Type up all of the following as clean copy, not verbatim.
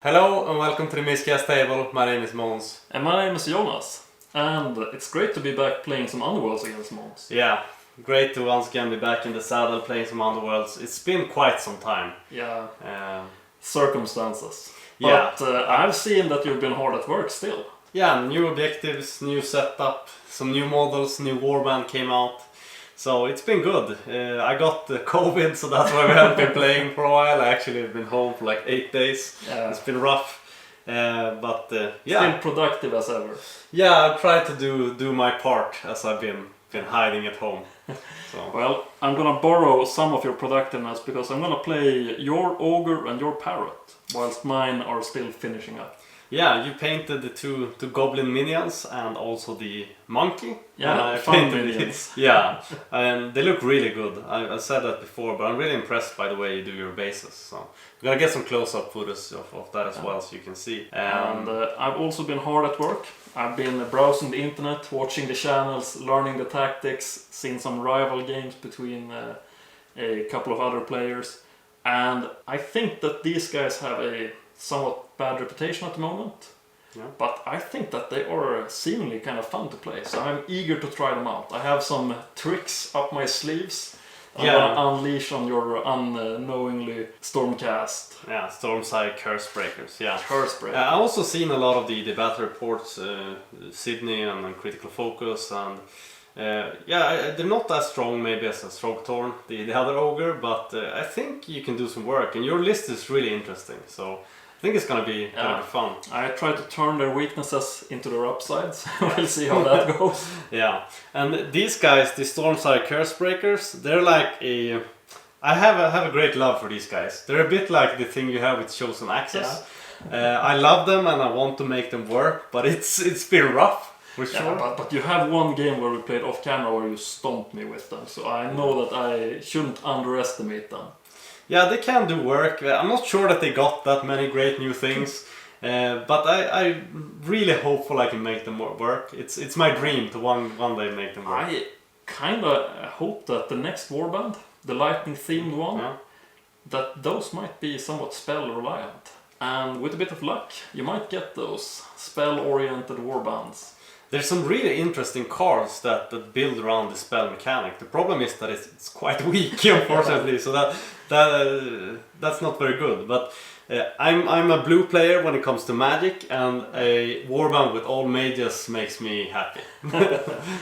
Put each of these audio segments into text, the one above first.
Hello and welcome to the Miscast Table. My name is Måns. And my name is Jonas. And it's great to be back playing some Underworlds against Måns. Yeah, great to once again be back in the saddle playing some Underworlds. It's been quite some time. Yeah, circumstances. Yeah. But I've seen that you've been hard at work still. Yeah, new objectives, new setup, some new models, new warband came out. So it's been good. I got COVID, so that's why we haven't been playing for a while. I actually have been home for like 8 days. Yeah. It's been rough. But Still productive as ever. Yeah, I tried to do my part as I've been hiding at home. So. Well, I'm gonna borrow some of your productiveness because I'm gonna play your ogre and your parrot, whilst mine are still finishing up. Yeah, you painted the two goblin minions and also the monkey. Yeah, fun minions. Yeah, and they look really good. I said that before, but I'm really impressed by the way you do your bases. So we're gonna get some close-up footage of that as well, so you can see. And I've also been hard at work. I've been browsing the internet, watching the channels, learning the tactics, seen some rival games between a couple of other players, and I think that these guys have a somewhat bad reputation at the moment. Yeah. But I think that they are seemingly kind of fun to play, so I'm eager to try them out. I have some tricks up my sleeves. I'm gonna unleash on your unknowingly Stormcast. Yeah, Stormsire Cursebreakers. Yeah, Cursebreakers. I've also seen a lot of the battle reports, Sydney and Critical Focus, and they're not as strong maybe as a Strogtorn, the other ogre, but I think you can do some work, and your list is really interesting. So I think it's gonna be fun. I try to turn their weaknesses into their upsides. We'll see how that goes. Yeah, and these guys, the Stormsire Cursebreakers, they're like a... I have a great love for these guys. They're a bit like the thing you have with Chosen Access. Yeah. I love them and I want to make them work, but it's been rough. For sure. But you have one game where we played off camera where you stomped me with them, so I know that I shouldn't underestimate them. Yeah, they can do work. I'm not sure that they got that many great new things, but I'm really hopeful I can make them work. It's my dream to one day make them work. I kinda hope that the next warband, the lightning themed one, that those might be somewhat spell reliant. And with a bit of luck, you might get those spell oriented warbands. There's some really interesting cards that build around the spell mechanic. The problem is that it's quite weak, unfortunately, so that's not very good. But I'm a blue player when it comes to magic, and a warband with all mages makes me happy.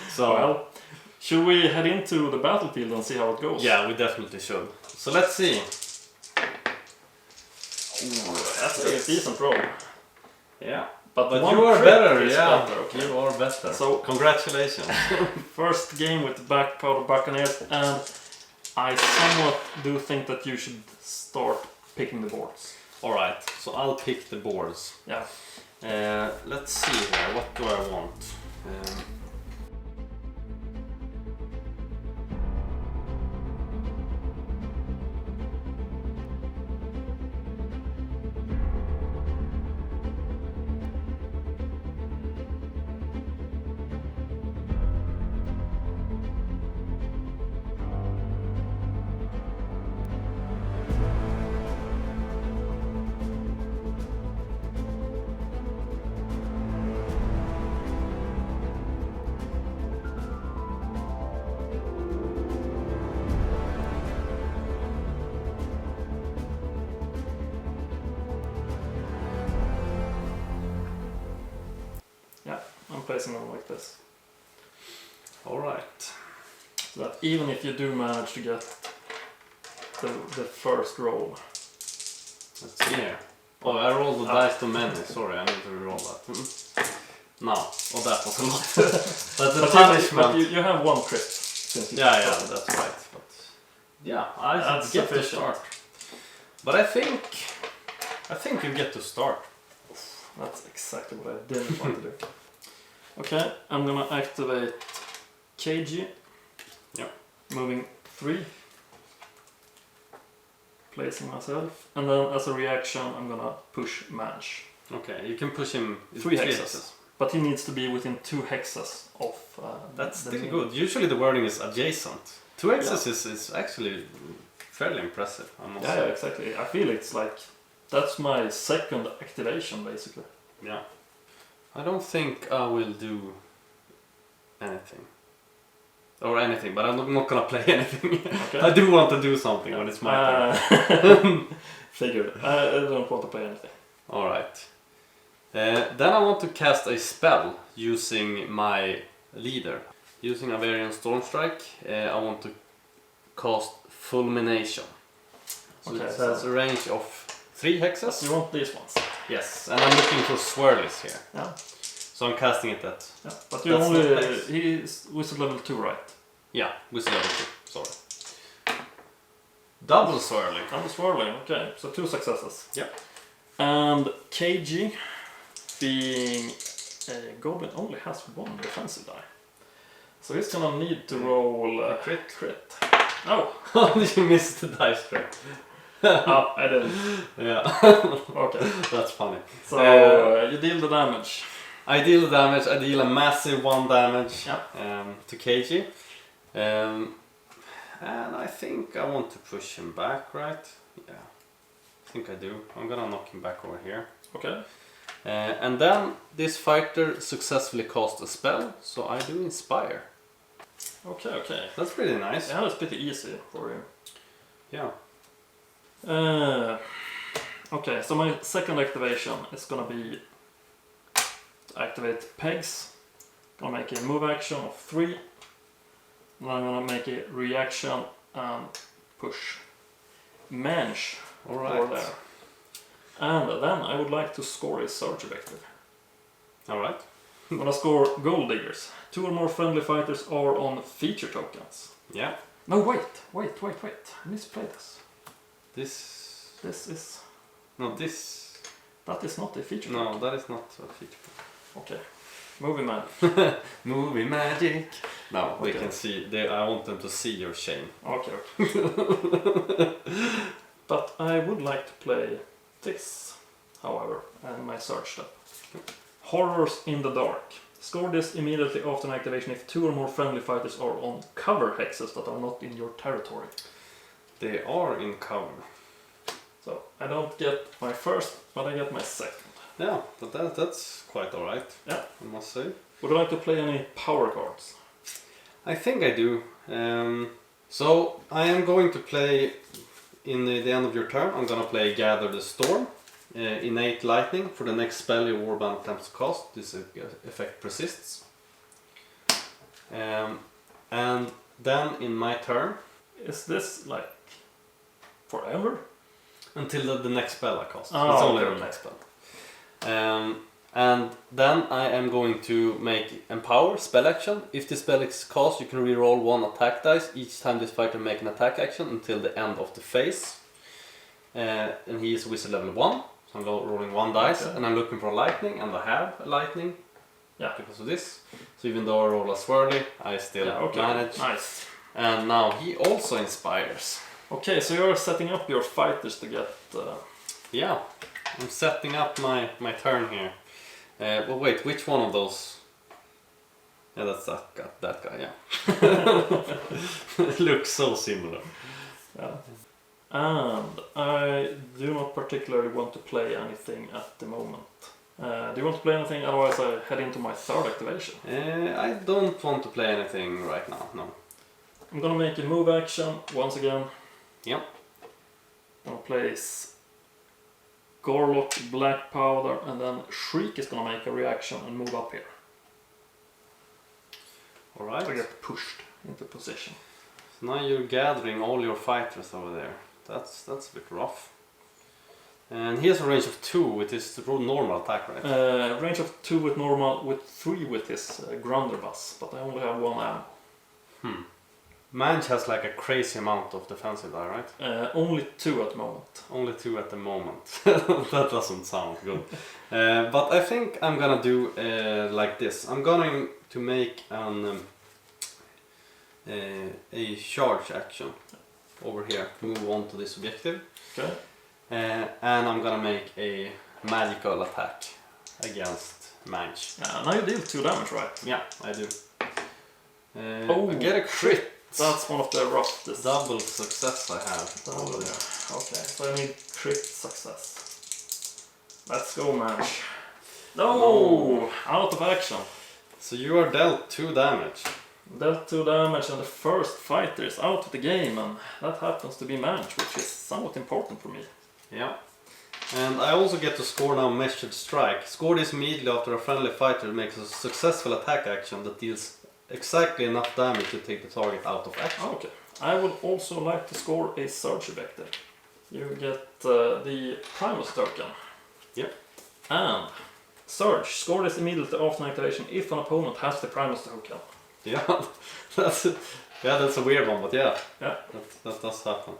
So, well, should we head into the battlefield and see how it goes? Yeah, we definitely should. So let's see. Ooh, that's a decent roll. Yeah. But you are better, better, okay. You are better. So congratulations. First game with Blackpowder Buccaneers, and I somewhat do think that you should start picking the boards. Alright, so I'll pick the boards. Yeah. Let's see here, what do I want? I'm placing them like this. Alright. So that even if you do manage to get the first roll. Let's see here. Oh, I rolled the dice too many. Sorry, I need to reroll that. No. Oh, that was a lot. But the punishment... But you have one crit. Since you that's right. But yeah, I get to start. But I think you get to start. That's exactly what I didn't want to do. Okay, I'm gonna activate KG. Yep. Moving 3. Placing myself. And then as a reaction, I'm gonna push Manch. Okay, you can push him 3 hexes. But he needs to be within 2 hexes of... That's still good. Usually the wording is adjacent. 2 hexes is actually fairly impressive, I must say. Yeah, exactly. I feel it's like That's my second activation, basically. Yeah. I don't think I will do anything. Or anything, but I'm not gonna play anything. Okay. I do want to do something when it's my turn. Figured. I don't want to play anything. Alright. Then I want to cast a spell using my leader. Using a variant Stormstrike, I want to cast Fulmination. So Okay, it has a range of 3 hexes. You want these ones? Yes, and I'm looking for swirlies here. Yeah. So I'm casting it at... Yeah. But you That's only... not nice. He's wizard level 2, right? Yeah, wizard level 2, sorry. Double swirling. I'm swirling, okay. So 2 successes. Yeah. And KG, being a goblin, only has 1 defensive die. So he's gonna need to roll a crit. Oh! You missed the dice tray. Oh, I didn't. Yeah. Okay. That's funny. So you deal the damage. I deal the damage. I deal a massive 1 damage Yeah. to KG. And I think I want to push him back, right? Yeah. I think I do. I'm gonna knock him back over here. Okay. And then this fighter successfully cast a spell, so I do Inspire. Okay. That's pretty nice. Yeah, that's pretty easy for you. Yeah. Okay, so my second activation is gonna be to activate pegs. Gonna make a move action of 3. Then I'm gonna make a reaction and push Mange over Alright. there. And then I would like to score a surge objective. Alright. I'm gonna score Gold Diggers. 2 or more friendly fighters are on feature tokens. Yeah. No, wait. I misplayed this. This... This is... No, this... That is not a feature token. No, that is not a feature. Okay. Movie man. Movie magic. No, they Okay. can see. I want them to see your shame. Okay. But I would like to play this, however, and my search step. Horrors in the Dark. Score this immediately after an activation if 2 or more friendly fighters are on cover hexes that are not in your territory. They are in cover. So I don't get my first, but I get my second. Yeah, but that's quite alright. Yeah. I must say. Would you like to play any power cards? I think I do. So I am going to play in the end of your turn. I'm gonna play Gather the Storm, Innate Lightning. For the next spell your warband attempts to cast, this effect persists. And then in my turn, Is this like forever? until the next spell I cast. Oh, it's only okay. the next spell. And then I am going to make Empower spell action. If this spell is cast, you can reroll 1 attack dice each time this fighter makes an attack action until the end of the phase. And he is wizard level 1, so I'm rolling 1 dice, Okay. and I'm looking for lightning, and I have a lightning. Yeah. Because of this. So even though I roll a swirly, I still manage. Nice. And now he also inspires. Okay, so you're setting up your fighters to get... Yeah, I'm setting up my turn here. Well, wait, which one of those? Yeah, that's that guy, yeah. It looks so similar. Yeah. And I do not particularly want to play anything at the moment. Do you want to play anything? Otherwise I head into my third activation. I don't want to play anything right now, no. I'm gonna make a move action once again. Yep. I'm gonna place Gorlock, Blackpowder, and then Shriek is gonna make a reaction and move up here. Alright. To get pushed into position. So now you're gathering all your fighters over there. That's a bit rough. And he has a range of 2 with his normal attack, right? Range of 2 with normal, with 3 with his Grunderbus, but I only have 1 ammo. Mange has like a crazy amount of defensive die, right? Only 2 at the moment. Only 2 at the moment. That doesn't sound good. But I think I'm gonna do like this. I'm going to make a charge action over here to move on to this objective. Okay. And I'm gonna make a magical attack against Mange. Now you deal 2 damage, right? Yeah, I do. Oh, I get a crit. That's one of the roughest. Double success I have over there. Okay, so I need crit success. Let's go, Manch. No! Out of action. So you are dealt 2 damage. Dealt 2 damage and the first fighter is out of the game, and that happens to be Manch, which is somewhat important for me. Yeah. And I also get to score now Measured Strike. Score this immediately after a friendly fighter makes a successful attack action that deals exactly enough damage to take the target out of action. Okay. I would also like to score a Surge objective. You get the Primus token. Yep. And Surge. Score this immediately after an activation if an opponent has the Primus token. Yeah, that's a weird one, but yeah, Yeah. that does happen.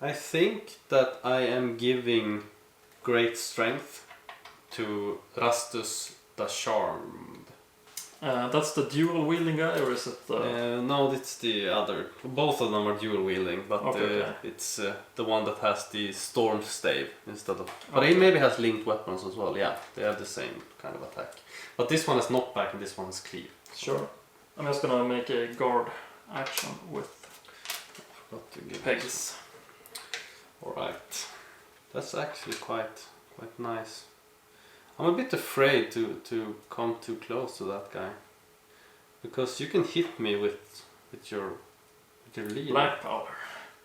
I think that I am giving great strength to Rastus the Charmed. That's the dual wielding guy, or is it? No, it's the other. Both of them are dual wielding, but Okay. it's the one that has the storm stave instead of. But he maybe has linked weapons as well. Yeah, they have the same kind of attack. But this one has knockback and this one has cleave. Sure. I'm just gonna make a guard action with Forgot to give pegs. Alright. That's actually quite nice. I'm a bit afraid to come too close to that guy. Because you can hit me with your lead. Blackpowder.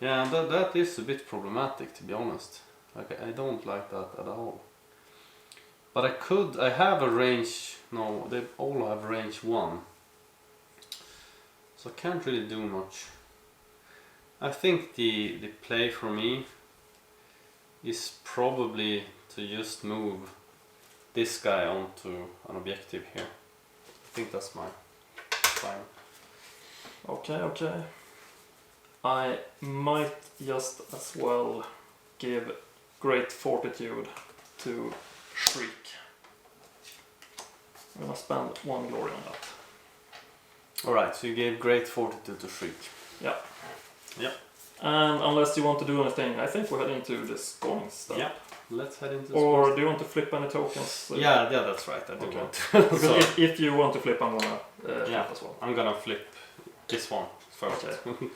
Yeah, that is a bit problematic, to be honest. Like, I don't like that at all. But I have a range, no, they all have range 1. So I can't really do much. I think the play for me is probably to just move this guy onto an objective here. I think that's my plan. Okay. I might just as well give Great Fortitude to Shriek. I'm gonna spend 1 glory on that. Alright, so you gave Great Fortitude to Shriek. Yeah. Yep. And unless you want to do anything, I think we head into the scoring stuff. Yeah, let's head into the Or do you want to flip any tokens? Yeah, that's right. I do Okay. want to. Because if you want to flip, I'm gonna flip as well. I'm gonna flip this one first. Okay.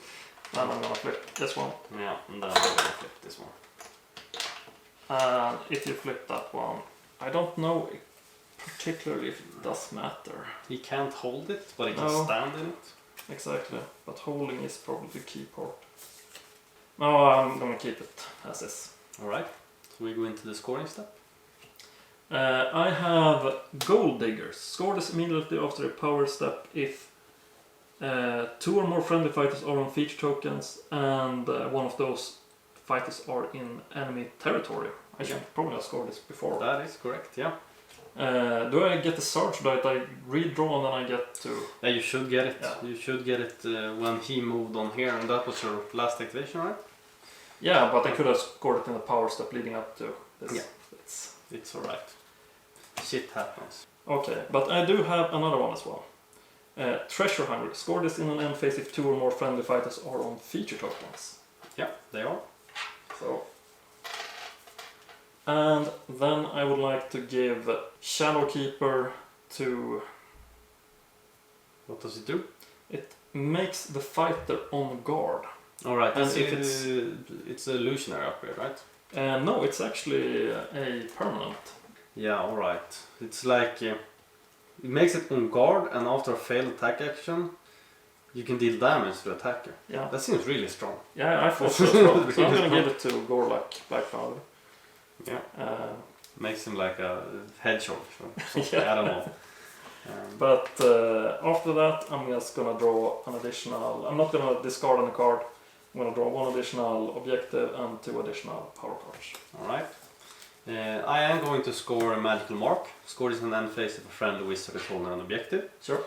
And I'm gonna flip this one. Yeah, and then I'm gonna flip this one. And if you flip that one, I don't know particularly if it does matter. He can't hold it, but he can No. stand in it. Exactly, but holding is probably the key part. No, I'm gonna keep it as is. Alright, so we go into the scoring step. I have Gold Diggers. Score this immediately after a power step if 2 or more friendly fighters are on feature tokens and one of those fighters are in enemy territory. I should probably have scored this before. That is correct, yeah. Do I get the Surge that I redraw and then I get to... Yeah, you should get it. Yeah. You should get it when he moved on here, and that was your last activation, right? Yeah, but I could have scored it in the power step leading up to this. Yeah. It's alright. Shit happens. Okay, but I do have another one as well. Treasure Hungry. Score this in an end phase if 2 or more friendly fighters are on feature tokens. Yeah, they are. So, and then I would like to give Shadowkeeper to... What does it do? It makes the fighter on guard. Alright, And if if it's a illusionary upgrade, right? No, it's actually a permanent. Yeah, alright. It's like... it makes it on guard, and after a failed attack action, you can deal damage to the attacker. Yeah, That seems really strong. yeah, I thought so as well. So I'm gonna give it to Gorlak Blackpowder. Yeah. Makes him like a hedgehog or something, Yeah. I don't know. But after that, I'm just gonna draw an additional. I'm not gonna discard any card. I'm gonna draw 1 additional objective and 2 additional power cards. Alright. I am going to score a magical mark. Score this in an end phase if a friendly wizard is holding an objective. Sure.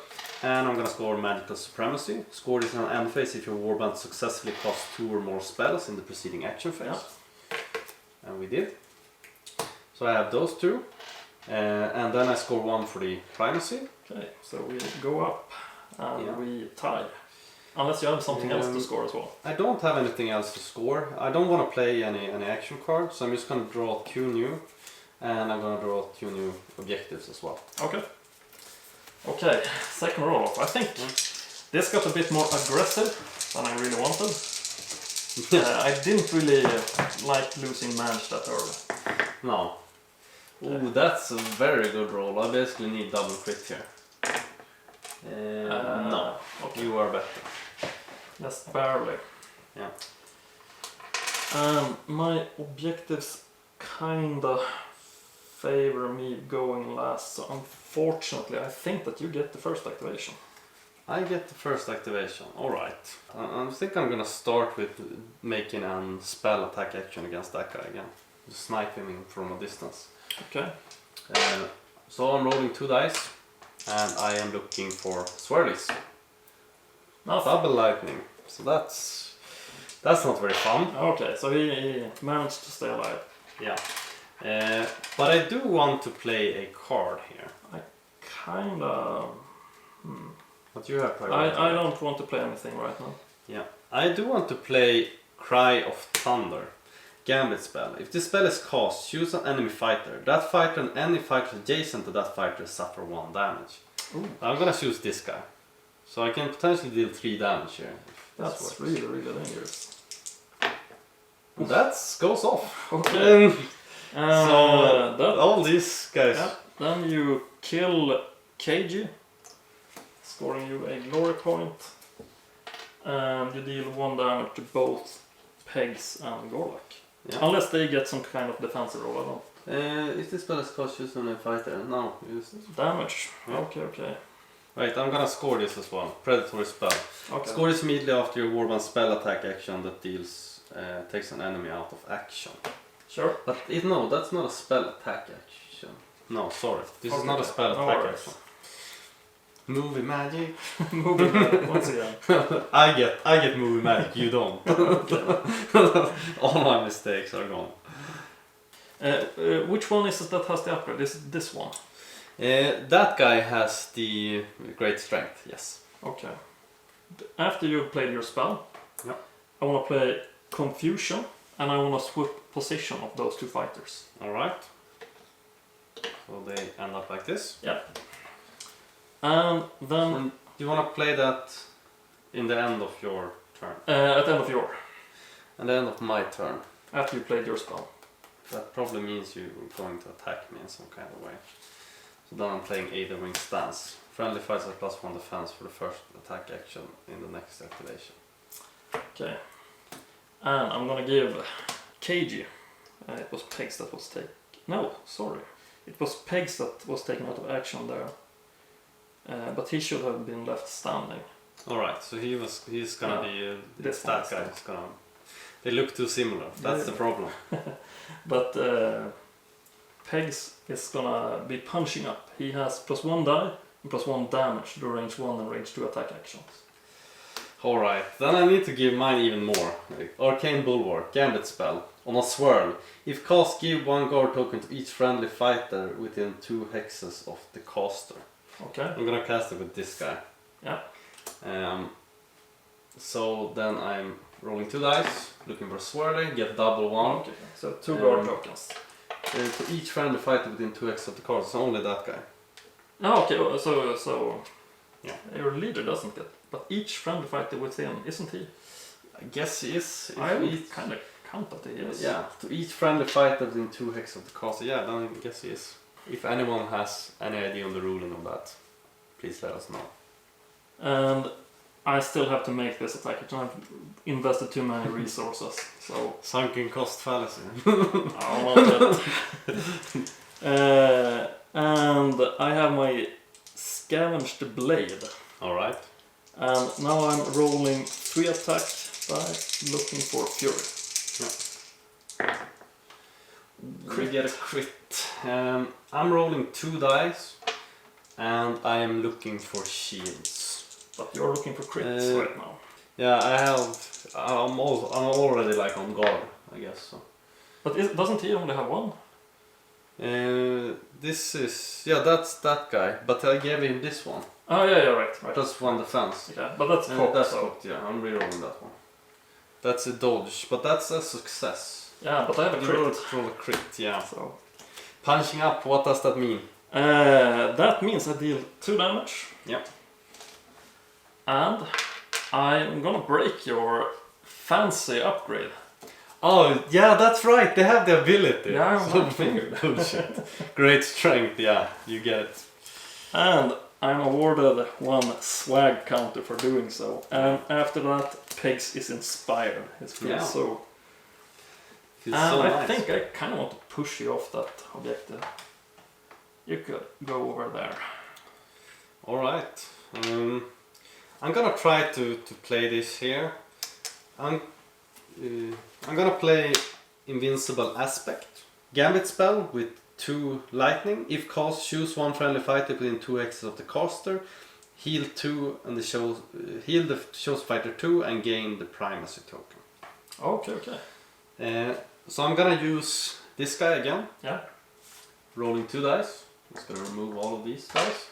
And I'm going to score magical supremacy. Score this in an end phase if your warband successfully costs 2 or more spells in the preceding action phase. Yeah. And we did. So I have those 2. And then I score 1 for the primacy. Okay, so we go up and Yeah. we tie. Unless you have something else to score as well. I don't have anything else to score. I don't want to play any action cards, so I'm just going to draw 2 new. And I'm going to draw 2 new objectives as well. Okay. Okay, second roll off. I think this got a bit more aggressive than I really wanted. I didn't really like losing Manch that early. No. Ooh, that's a very good roll. I basically need double crit here. No, okay. you are better. Just barely. Yeah. My objectives kinda favor me going last, so unfortunately I think that you get the first activation. I get the first activation, alright. I think I'm gonna start with making a spell attack action against that guy again. Just snipe him in from a distance. Okay. So I'm rolling 2 dice, and I am looking for swirlies. Double lightning. So that's not very fun. Okay, so he managed to stay alive. Yeah. But I do want to play a card here. Kinda... What you have? I don't want to play anything right now. Yeah. I do want to play Cry of Thunder. Gambit spell. If this spell is cast, choose an enemy fighter. That fighter and any fighter adjacent to that fighter suffer 1 damage. Ooh. I'm gonna choose this guy. So I can potentially deal 3 damage here. That's really, really dangerous. That goes off. Okay. So all these guys. Yeah, then you kill KG, scoring you a glory point, and you deal 1 damage to both Pegs and Gorlak. Yeah. Unless they get some kind of defensive roll, I don't. If this spell is cast, choose an enemy fighter. No, use Damage. Yeah. Okay. Right, I'm gonna score this as well. Predatory spell. Okay. Score this immediately after your warband spell attack action that takes an enemy out of action. Sure. But no, that's not a spell attack action. No, sorry. This is not a spell No attack worries. action. Movie magic. Moving on once again. I get movie magic, you don't. All my mistakes are gone. Which one is it that has the upgrade? Is it this one? That guy has the great strength, yes. Okay. After you've played your spell, Yep. I want to play Confusion, and I want to swap position of those 2 fighters. Alright. So they end up like this. And then... And you want to play that in the end of your turn. at the end of your... And the end of my turn. After you played your spell. That probably means you're going to attack me in some kind of way. So then I'm playing Either Wing Stance. Friendly fights have +1 defense for the first attack action in the next activation. Okay. And I'm gonna give KG. It was Pegs that was taken... No, sorry. It was Pegs that was taken out of action there. But he should have been left standing. Alright, so he's gonna be this that guy. They look too similar. That's the problem. But Pegs is gonna be punching up. He has +1 die and +1 damage to range 1 and range 2 attack actions. Alright, then I need to give mine even more. Arcane Bulwark, Gambit spell. On a swirl, if cast, give 1 guard token to each friendly fighter within 2 hexes of the caster. Okay. I'm gonna cast it with this guy. Yeah. So then I'm rolling 2 dice, looking for swirling, get double 1. Okay, so 2 guard tokens. To each friendly fighter within 2 hexes of the caster, so only that guy. Oh, okay, so Yeah. Your leader doesn't get, but each friendly fighter within, isn't he? I guess he is. I would kind of count that he is. Yeah, to each friendly fighter within 2 hexes of the caster, yeah, then I guess he is. If anyone has any idea on the ruling of that, please let us know. And I still have to make this attack, and I've invested too many resources, so... Sunken cost fallacy. And I have my Scavenged Blade. Alright. And now I'm rolling 3 attack dice, looking for Fury. We get a crit. I'm rolling 2 dice, and I am looking for shields. But you're looking for crits right now. Yeah, I'm already like on guard, I guess so. But doesn't he only have 1? This is that's that guy, but I gave him this one. Oh yeah, right. Plus 1 defense. Yeah, but that's cocked, that's so... cocked, yeah. I'm rerolling that one. That's a dodge, but that's a success. Yeah, but I have a crit. Roll a crit, yeah. So Punching up, what does that mean? that means I deal 2 damage. Yep. And I'm gonna break your fancy upgrade. Oh, yeah, that's right. They have the ability. Yeah, I figured. Bullshit. Great strength, yeah, you get it. And I'm awarded 1 swag counter for doing so. And after that, Pegs is inspired. It feels so. Feels And so I nice. think I kind of want to push you off that objective. You could go over there. Alright. I'm gonna try to play this here. I'm gonna play Invincible Aspect. Gambit spell with 2 lightning. If cast, choose 1 friendly fighter within 2 axes of the caster. Heal 2 and heal the chosen fighter 2 and gain the primacy token. Okay. So I'm gonna use this guy again. Yeah. Rolling 2 dice. Just gonna remove all of these dice.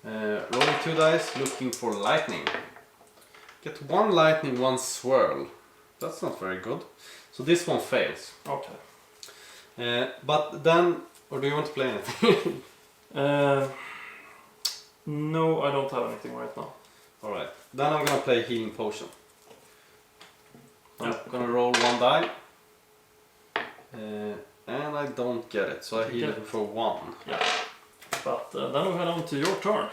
Rolling 2 dice, looking for lightning. Get 1 lightning, 1 swirl. That's not very good. So this one fails. Okay. But then, or do you want to play anything? No, I don't have anything right now. Alright, then I'm gonna play Healing Potion. I'm gonna roll 1 die. And I don't get it, so I heal it for 1. Yeah. But then we head on to your turn.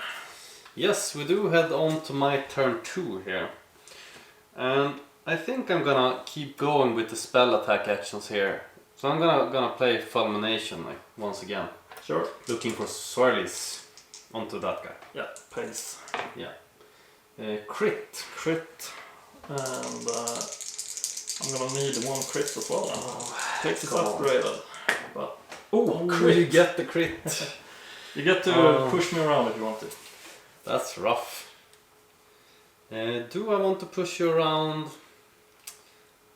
Yes, we do head on to my turn 2 here. And I think I'm gonna keep going with the spell attack actions here. So I'm gonna play Fulmination like, once again. Sure. Looking for swirlies onto that guy. Yeah, pace. Yeah. Crit. And I'm gonna need 1 crit as well. Pace is come on. upgraded. But You get the crit. you get to push me around if you want to. That's rough. Do I want to push you around?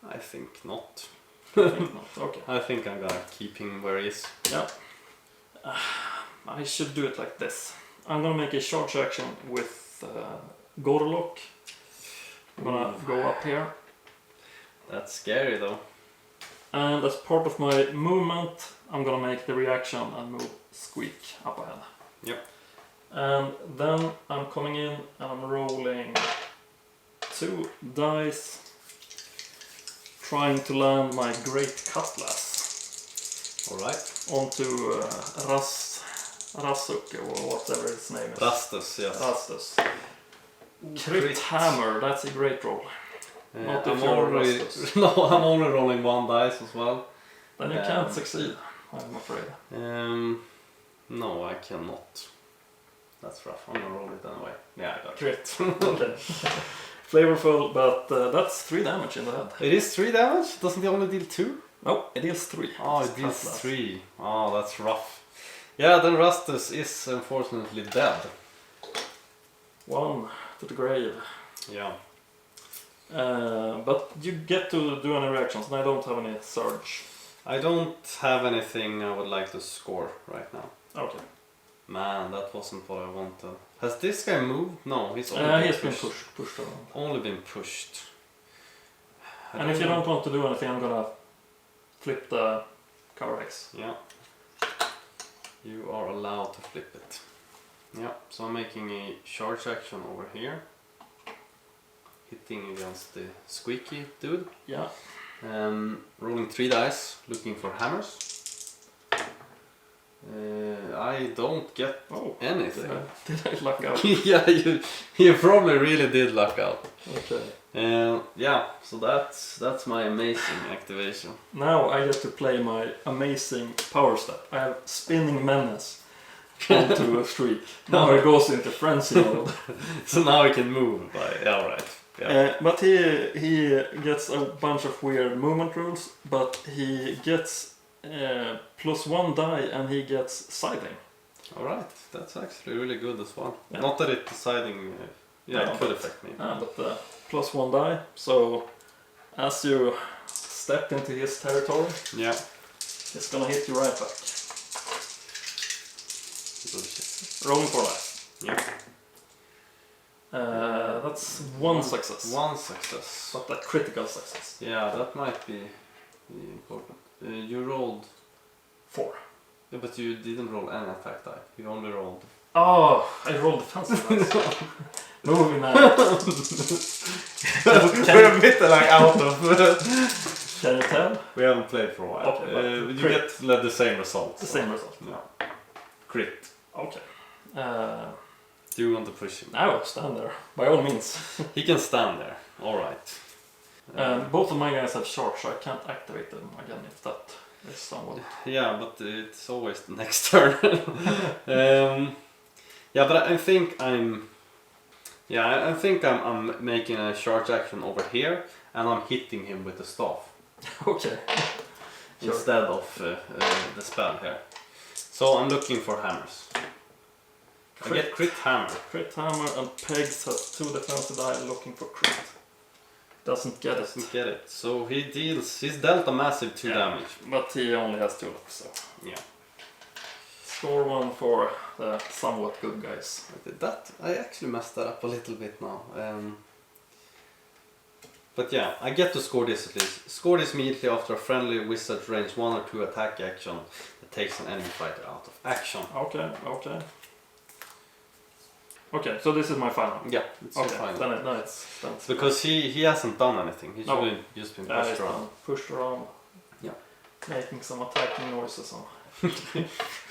I think not. I think not. Okay. I think I'm gonna keep him where he is. Yeah. I should do it like this. I'm gonna make a charge action with Gorlock. I'm gonna go up here. That's scary though. And as part of my movement, I'm gonna make the reaction and move Squeak up ahead. Yep. And then I'm coming in and I'm rolling 2 dice, trying to land my Great Cutlass Alright. onto Rasuk or whatever his name is. Rastus, yes. Rastus. Crit Hammer, that's a great roll. Not if I'm you're already, Rastus. no, I'm only rolling 1 dice as well. Then you can't succeed, I'm afraid. No, I cannot. That's rough. I'm gonna roll it anyway. Yeah, I got it. Crit. Okay. Flavorful, but that's 3 damage in the head. It is 3 damage? Doesn't it only deal 2? No, it deals 3. Oh, It's it deals Cutlass. 3. Oh, that's rough. Yeah, then Rastus is unfortunately dead. 1 to the grave. Yeah. But you get to do any reactions, and I don't have any surge. I don't have anything I would like to score right now. Okay. Man, that wasn't what I wanted. Has this guy moved? No, he's only He's been pushed around. Only been pushed. And if you don't want to do anything, I'm gonna flip the cover X. Yeah. You are allowed to flip it. Yeah, so I'm making a charge action over here. Hitting against the squeaky dude. Yeah. Rolling 3 dice, looking for hammers. I don't get anything. Did I luck out? Yeah, you probably really did luck out. Okay. Yeah, so that's my amazing activation. Now I get to play my amazing power step. I have Spinning Menace onto a streak. Now it goes into frenzy mode. So now I can move by. Alright. Yeah. But he gets a bunch of weird movement rules, but he gets +1 die and he gets siding. Alright, that's actually really good as well. Yeah. Not that it's deciding, it could affect me. But +1 die, so as you step into his territory, Yeah. it's gonna hit you right back. Bullshit. Rolling 4 dice. Yeah. That's 1 success. 1 success. But a critical success. Yeah, that might be important. You rolled 4. Yeah, but you didn't roll any attack die. You only rolled. Oh, I rolled defensive dice. Moving now. We're a bit like out of. Can you tell? We haven't played for a while. Okay, you crit. get the same result. The same result. Yeah. Crit. Okay. Do you want to push him? Now stand there, by all means. He can stand there. Alright. Both of my guys have charge, so I can't activate them again if that is somewhat. Yeah, but it's always the next turn. Yeah, but I think I'm making a charge action over here, and I'm hitting him with the staff Okay. Sure. instead of the spell here. So I'm looking for hammers. I get crit hammer. Crit hammer, and Pegs has 2 defensive die looking for crit. Doesn't get it. Doesn't get it. So he's dealt a massive 2 damage. But he only has 2 left, so. Yeah. Score 1 for the somewhat good guys. I actually messed that up a little bit now. But yeah, I get to score this at least. Score this immediately after a friendly wizard range 1 or 2 attack action that takes an enemy fighter out of action. Okay, okay. Okay, so this is my final. Yeah, it's your Okay, final. then it's Because he hasn't done anything. He's No. really just been pushed around. Pushed around. Yeah. Making some attacking noises on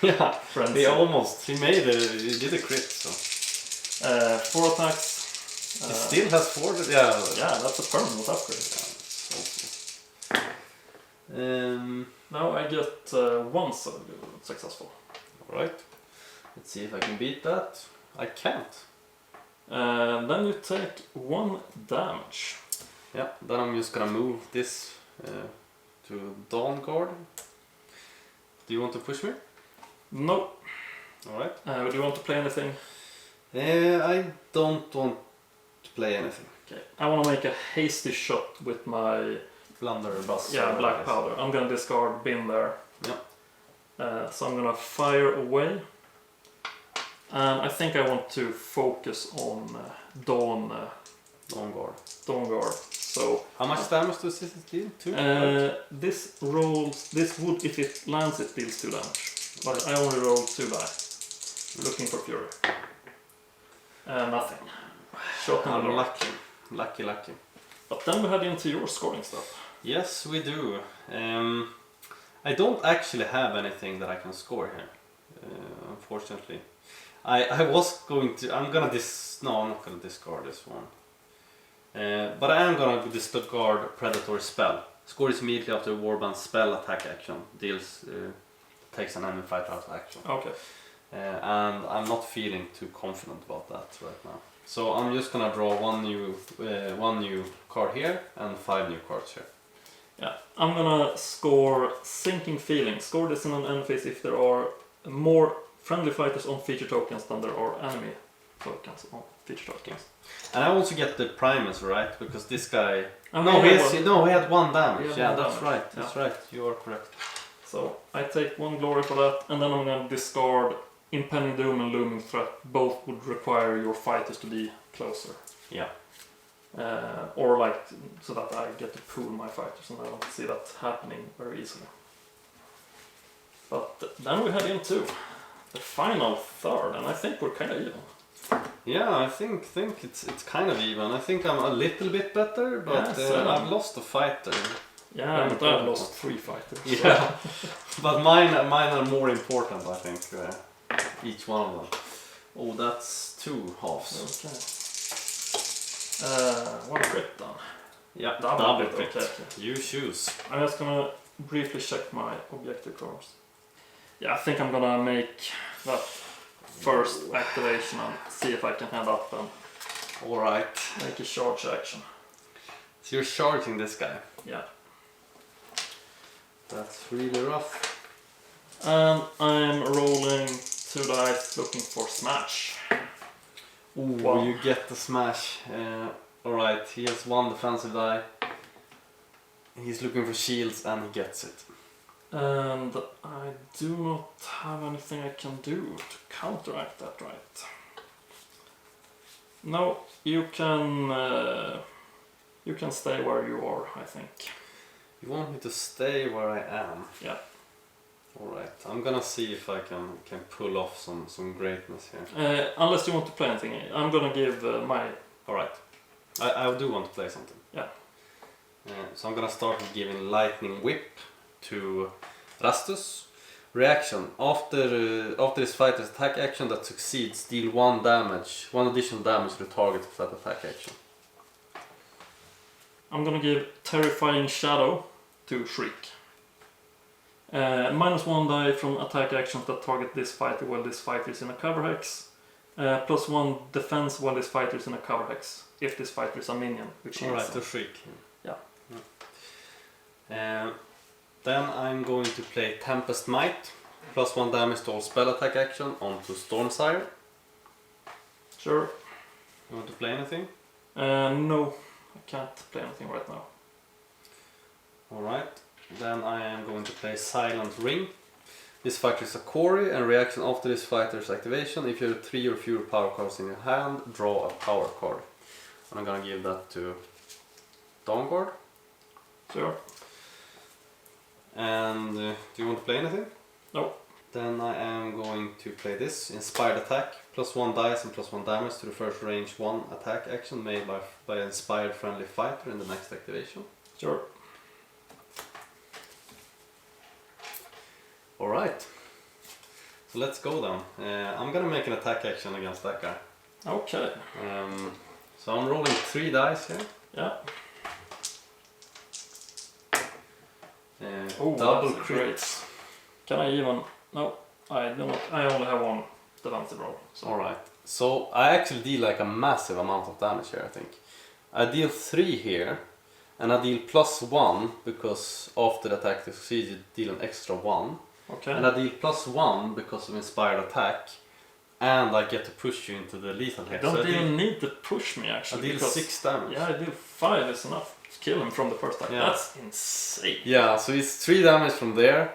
Yeah, friends. he did a crit, so. 4 attacks. He still has 4. Yeah, that's a permanent upgrade. Now I get 1 successful. Alright. Let's see if I can beat that. I can't. Then you take 1 damage. Yeah, then I'm just gonna move this to Dawn Guard. Do you want to push me? No. Alright. Do you want to play anything? I don't want to play anything. Okay. I want to make a hasty shot with my Blunderbuss. Blackpowder. I'm gonna discard bin there. Yeah. So I'm gonna fire away. And I think I want to focus on Dawn Guard. So how much damage does this deal? 2? this would, if it lands, it deals 2 damage. But I only rolled 2 die. Looking for fury. Nothing. Shot in the dark. Lucky. But then we head into your scoring stuff. Yes, we do. I don't actually have anything that I can score here, unfortunately. I'm not gonna discard this one. But I am gonna discard Predatory Spell. Score is immediately after a warband spell attack action. Takes an enemy fighter out of action. Okay. And I'm not feeling too confident about that right now. So I'm just gonna draw one new card here and 5 new cards here. Yeah, I'm gonna score Sinking Feeling. Score this in an end phase if there are more friendly fighters on feature tokens than there are enemy tokens on feature tokens. And I also get the Primus, right? Because this guy... he he had 1 damage. He had Yeah, one that's damage. right. That's right. You are correct. So I take 1 glory for that, and then I'm gonna discard Impending Doom and Looming Threat. Both would require your fighters to be closer. Yeah. Or like, so that I get to pool my fighters, and I don't see that happening very easily. But then we head into the final third, and I think we're kind of even. Yeah, I think it's kind of even. I think I'm a little bit better, but I've lost a fighter. Yeah, but I've lost 3 fighters. Yeah, but mine are more important, I think. Each one of them. Oh, that's 2 halves. Okay. 1 crit done. Yeah, double crit. Okay. You choose. I'm just gonna briefly check my objective cards. Yeah, I think I'm gonna make that first activation and see if I can head up and Alright. make a charge action. So you're charging this guy. Yeah. That's really rough. And I'm rolling 2 dice looking for smash. Ooh, Wow. you get the smash. Alright, he has 1 defensive die. He's looking for shields and he gets it. And I do not have anything I can do to counteract that, right? No, you can stay where you are, I think. You want me to stay where I am? Yeah. Alright, I'm gonna see if I can pull off some greatness here. Unless you want to play anything, I'm gonna give my... Alright, I do want to play something. Yeah. So I'm gonna start with giving Lightning Whip to Rastus. Reaction: after this fighter's attack action that succeeds, deal 1 additional damage to the target of that attack action. I'm gonna give Terrifying Shadow to Shriek. -1 die from attack actions that target this fighter while this fighter is in a cover hex. +1 defense while this fighter is in a cover hex. If this fighter is a minion, which is. Alright, to Shriek. Yeah. Then I'm going to play Tempest Might. +1 damage to all spell attack action onto Stormsire. Sure. You want to play anything? No, I can't play anything right now. Alright. Then I am going to play Silent Ring. This fighter is a Quarry, and reaction after this fighter's activation: if you have 3 or fewer power cards in your hand, draw a power card. And I'm gonna give that to Dawnguard. Sure. And do you want to play anything? No. Then I am going to play this Inspired Attack. +1 dice and +1 damage to the first range 1 attack action made by an inspired friendly fighter in the next activation. Sure. Alright. So let's go then. I'm gonna make an attack action against that guy. Okay. So I'm rolling 3 dice here. Yeah. Double that's crits. great. Can I even? No, I don't. I only have 1 defensive roll. So. Alright. So I actually deal like a massive amount of damage here, I think. I deal 3 here, and I deal +1 because after the attack succeeds you deal an extra 1. Okay. And I deal +1 because of inspired attack, and I get to push you into the lethal You hit. don't So even need to push me actually. I deal 6 damage. Yeah, I deal 5 is enough to kill him from the first attack. Yeah. That's insane. Yeah, so it's 3 damage from there,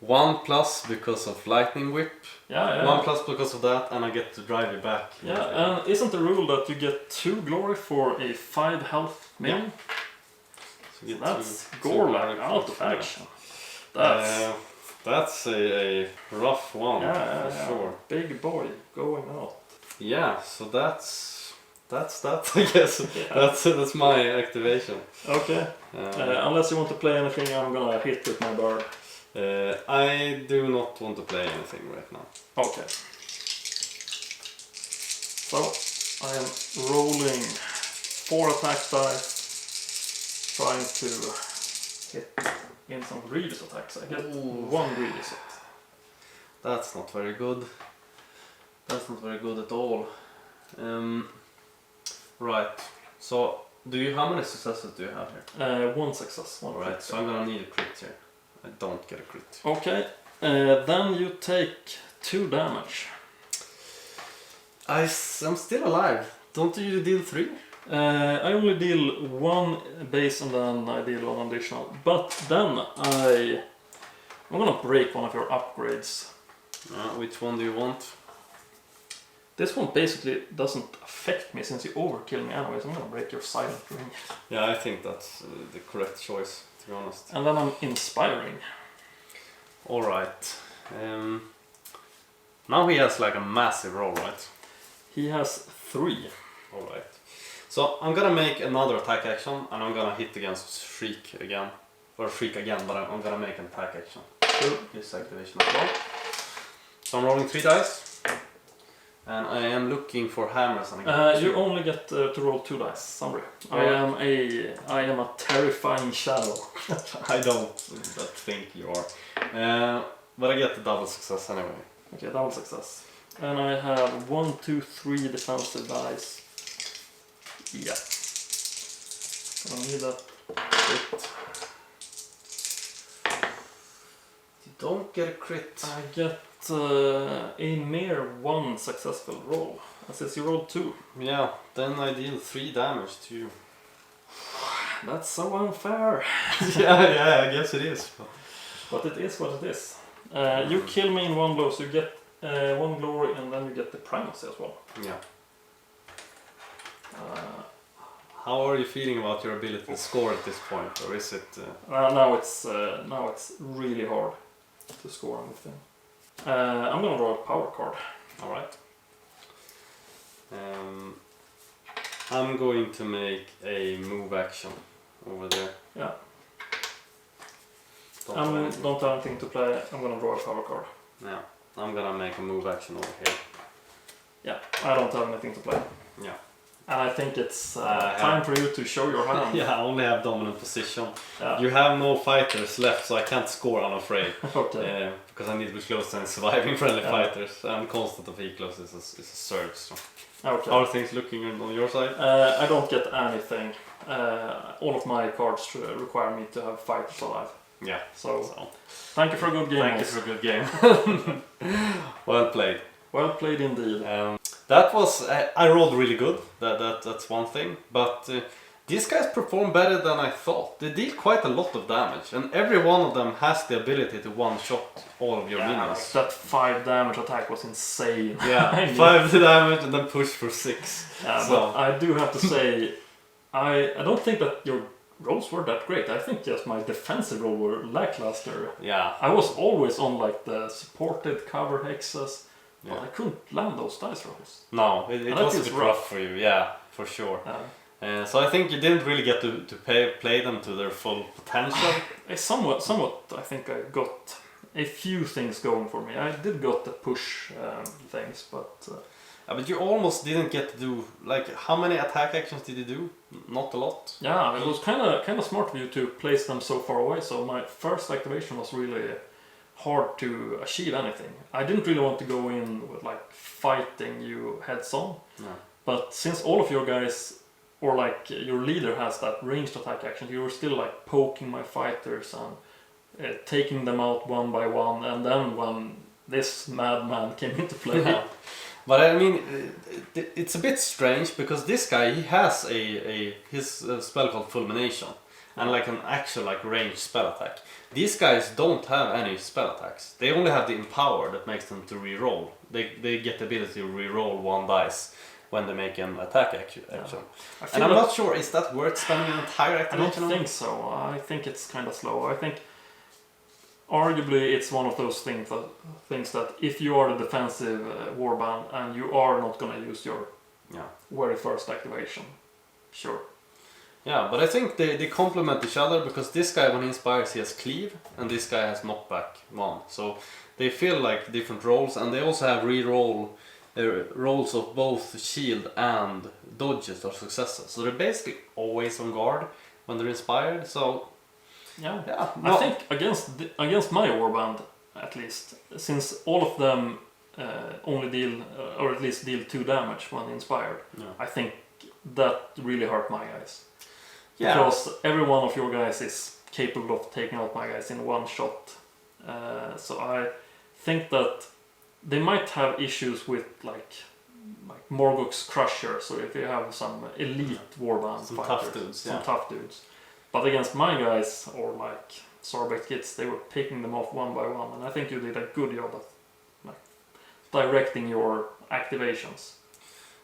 1+ because of lightning whip, Yeah. 1+ because of that, and I get to drive you back. Yeah, and isn't the rule that you get 2 glory for a 5 health minion? So you get That's two Gorlak glory out for of that. action. That's a rough one, Yeah, for sure. Big boy going out. Yeah, so that's that, I guess. Yeah. That's my activation. Okay. Unless you want to play anything, I'm gonna hit with my bird. I do not want to play anything right now. Okay. So I am rolling 4 attack dice, trying to hit in some Regis attacks. I get 1 Regis hit. That's not very good. That's not very good at all. Right. So, how many successes do you have here? 1 success, 1 Alright, crit. so I'm gonna need a crit here. I don't get a crit. Okay. Then you take 2 damage. I'm still alive. Don't you deal 3? I only deal 1 base and then I deal 1 additional. But then I'm gonna break one of your upgrades. Which one do you want? This one basically doesn't affect me since you overkill me anyways. I'm gonna break your silent ring. Yeah, I think that's the correct choice, to be honest. And then I'm inspiring. Alright. Now he has like a massive roll, right? He has 3. Alright. So I'm gonna make another attack action, and I'm gonna hit against Shriek again. Or Shriek again, but I'm gonna make an attack action. This activation as well. So I'm rolling 3 dice. And I am looking for hammers. And You only get to roll 2 dice. Summary. I am a terrifying shadow. I don't think you are. But I get the double success anyway. Okay, double success. And I have 1, 2, 3 defensive dice. Yeah. I need that. Crit. You don't get a crit. I get a mere 1 successful roll. And since you rolled 2. Yeah, then I deal 3 damage to you. That's so unfair. yeah, I guess it is. But it is what it is. You kill me in 1 blow, so you get 1 glory and then you get the primacy as well. Yeah. How are you feeling about your ability to score at this point, or is it? Now it's really hard to score on this thing. I'm gonna draw a power card. All right. I'm going to make a move action. over there. Yeah. Don't I have anything. don't have anything to play. I'm gonna draw a power card. Yeah, I'm gonna make a move action over here. Yeah, I don't have anything to play. Yeah. And I think it's time for you to show your hand. Yeah, I only have dominant position. Yeah. You have no fighters left, so I can't score, I'm afraid. Okay. Because I need to be close and surviving friendly fighters. And constant of equals is a surge. So. Okay. How are things looking on your side? I don't get anything. All of my cards require me to have fighters alive. Yeah. So thank you for a good game. Thank you for a good game. Well played. Well played indeed. That was I rolled really good. That's one thing. But these guys perform better than I thought. They deal quite a lot of damage, and every one of them has the ability to one-shot all of your minions. That 5 damage attack was insane. Yeah, 5 damage and then push for 6. Yeah, So- but I do have to say, I don't think that your rolls were that great. I think just my defensive roll were lackluster. Yeah. I was always on like the supported cover hexes, but Yeah. I couldn't land those dice rolls. No, it And that was a feels bit rough. rough for you. Yeah, for sure. So I think you didn't really get to play them to their full potential. Somewhat. I think I got a few things going for me. I did got the push things, but But you almost didn't get to do, like, how many attack actions did you do? Not a lot. yeah, it was kind of smart of you to place them so far away. So my first activation was really hard to achieve anything. I didn't really want to go in with like fighting you heads on. No. But since all of your guys, or like your leader has that ranged attack action, you were still like poking my fighters and taking them out one by one. And then when this madman came into play, Yeah. But I mean, it's a bit strange because this guy, he has his spell called Fulmination, and like an actual like ranged spell attack. These guys don't have any spell attacks. They only have the Empower that makes them to reroll. They get the ability to reroll 1 dice when they make an attack action. And I'm not sure, is that worth spending an entire I activation don't on? think so. I think it's kind of slow. I think arguably it's one of those things that if you are the defensive warband and you are not going to use your very first activation, sure. Yeah, but I think they complement each other because this guy, when he inspires, he has Cleave, and this guy has Knockback 1. So they feel like different roles, and they also have reroll rolls of both shield and dodges or successes. So they're basically always on guard when they're inspired. So Yeah. no. I think against my warband, at least, since all of them only deal, or at least deal 2 damage when inspired, I think that really hurt my guys. Yeah. Because every one of your guys is capable of taking out my guys in 1 shot. So I think that they might have issues with like Morgoth's Crusher. So if you have some elite warband Some fighters, tough dudes, some tough dudes. But against my guys, or like Sorbeck kids, they were picking them off one by one, and I think you did a good job at like directing your activations.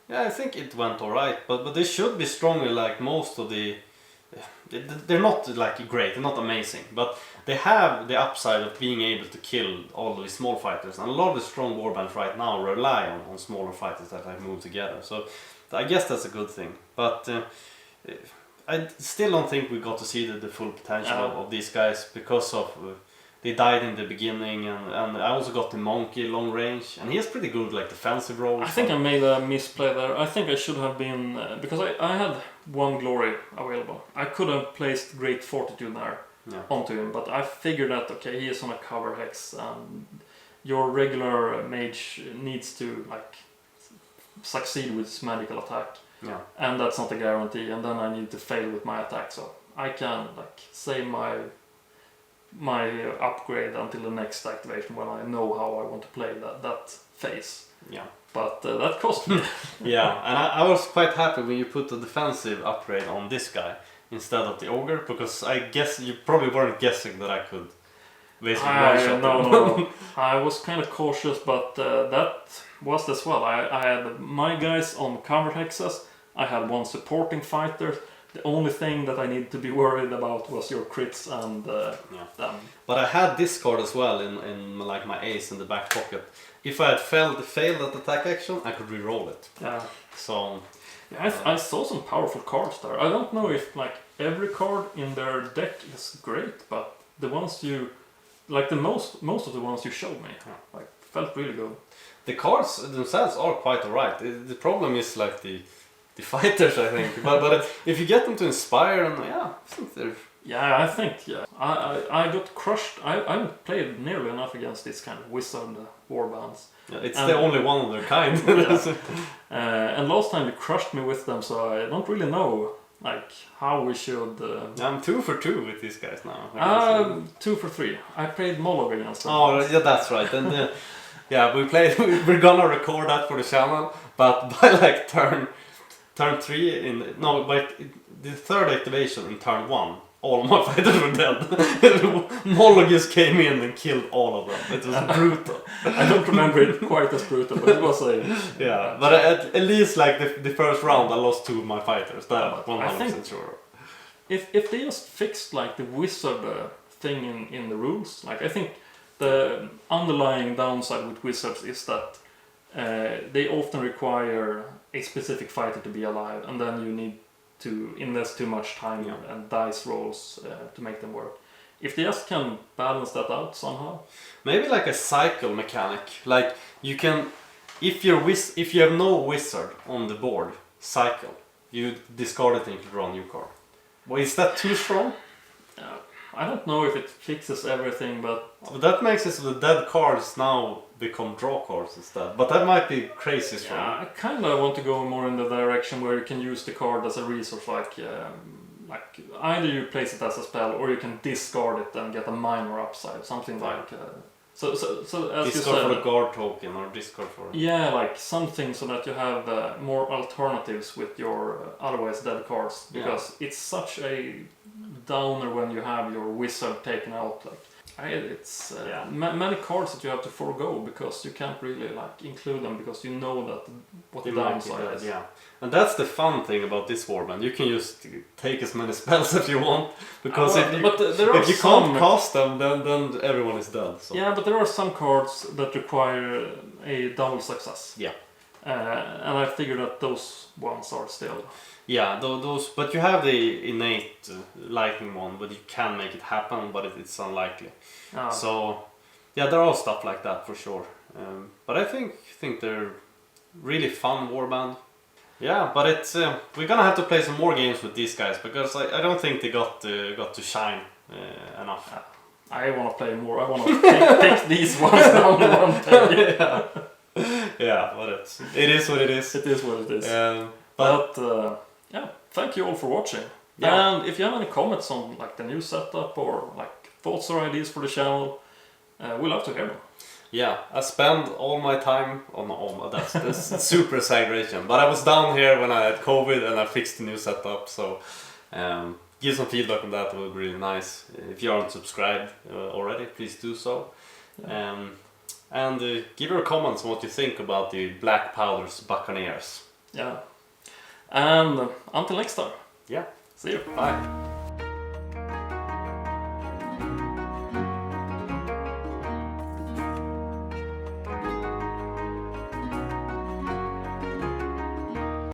Yeah, I think it went alright, but they should be stronger like most of the... They're not like great, they're not amazing, but they have the upside of being able to kill all of these small fighters, and a lot of the strong warbands right now rely on smaller fighters that like move together, so I guess that's a good thing. But I still don't think we got to see the full potential of these guys because of they died in the beginning, and I also got the monkey long range, and he has pretty good like defensive rolls. I think I made a misplay there. I think I should have been because I had 1 glory available. I could have placed Great Fortitude there onto him, but I figured that okay, he is on a cover hex, and your regular mage needs to like succeed with his magical attack. Yeah. And that's not a guarantee, and then I need to fail with my attack, so I can like save my upgrade until the next activation when I know how I want to play that phase. Yeah. But that cost me. Yeah, and I was quite happy when you put the defensive upgrade on this guy instead of the ogre, because I guess you probably weren't guessing that I could basically one-shot No. I was kind of cautious, but that was as well. I had my guys on cover hexes. I had 1 supporting fighter. The only thing that I needed to be worried about was your crits and them. But I had this card as well in like my ace in the back pocket. If I had failed that attack action, I could re-roll it. Yeah. So Yeah, I saw some powerful cards there. I don't know if like every card in their deck is great, but the ones you like, the most of the ones you showed me, like felt really good. The cards themselves are quite alright. The problem is like the fighters, I think. but if you get them to inspire, and I think they're. Yeah, I think I got crushed. I haven't played nearly enough against this kind of wizard warbands. Yeah, it's the only one of their kind. And last time you crushed me with them, so I don't really know like how we should. I'm 2 for 2 with these guys now. 2 for 3. I played Moloch against them. Oh yeah, that's right. And yeah, we're gonna record that for the channel, but by like turn 3 by the third activation in turn 1. All my fighters were dead. Moloch just came in and killed all of them. It was brutal. I don't remember it quite as brutal, but it was a... Yeah, but at least like the first round I lost 2 of my fighters. That 100% sure. If they just fixed like the wizard thing in the rules, like I think the underlying downside with wizards is that they often require a specific fighter to be alive, and then you need to invest too much time and dice rolls to make them work. If they just can balance that out somehow. Maybe like a cycle mechanic. Like you can, if you have no wizard on the board, cycle. You discard it and you draw a new card. Well, is that too strong? I don't know if it fixes everything, but that makes it so the dead cards now become draw cards instead. But that might be crazy strong. Yeah, I kind of want to go more in the direction where you can use the card as a resource, like either you place it as a spell or you can discard it and get a minor upside, something like. So as discard you said, for the guard token or discard for. Yeah, like something so that you have more alternatives with your otherwise dead cards, because it's such a downer when you have your wizard taken out. Like it's many cards that you have to forego because you can't really like include them because you know that what the downside is. Yeah, and that's the fun thing about this warband. You can just take as many spells as you want because if you can't cast them, then everyone is dead. So. Yeah, but there are some cards that require a double success. Yeah, and I figure that those ones are still. Yeah, those. But you have the innate lightning one, but you can make it happen, but it's unlikely. So, yeah, there are stuff like that for sure. But I think they're really fun warband. Yeah, but it's we're gonna have to play some more games with these guys because I don't think they got to shine enough. I want to play more. I want to pick these ones down the one page. Yeah, but it is what it is. It is what it is. But yeah, thank you all for watching. Yeah. And if you have any comments on like the new setup or like thoughts or ideas for the channel, we love to hear them. Yeah, I spend all my time on that's super exaggeration. But I was down here when I had COVID and I fixed the new setup, so give some feedback on that. It would be really nice. If you aren't subscribed already, please do so. Yeah. And give your comments on what you think about the Blackpowder's Buccaneers. Yeah. And until next time. Yeah. See you. Bye.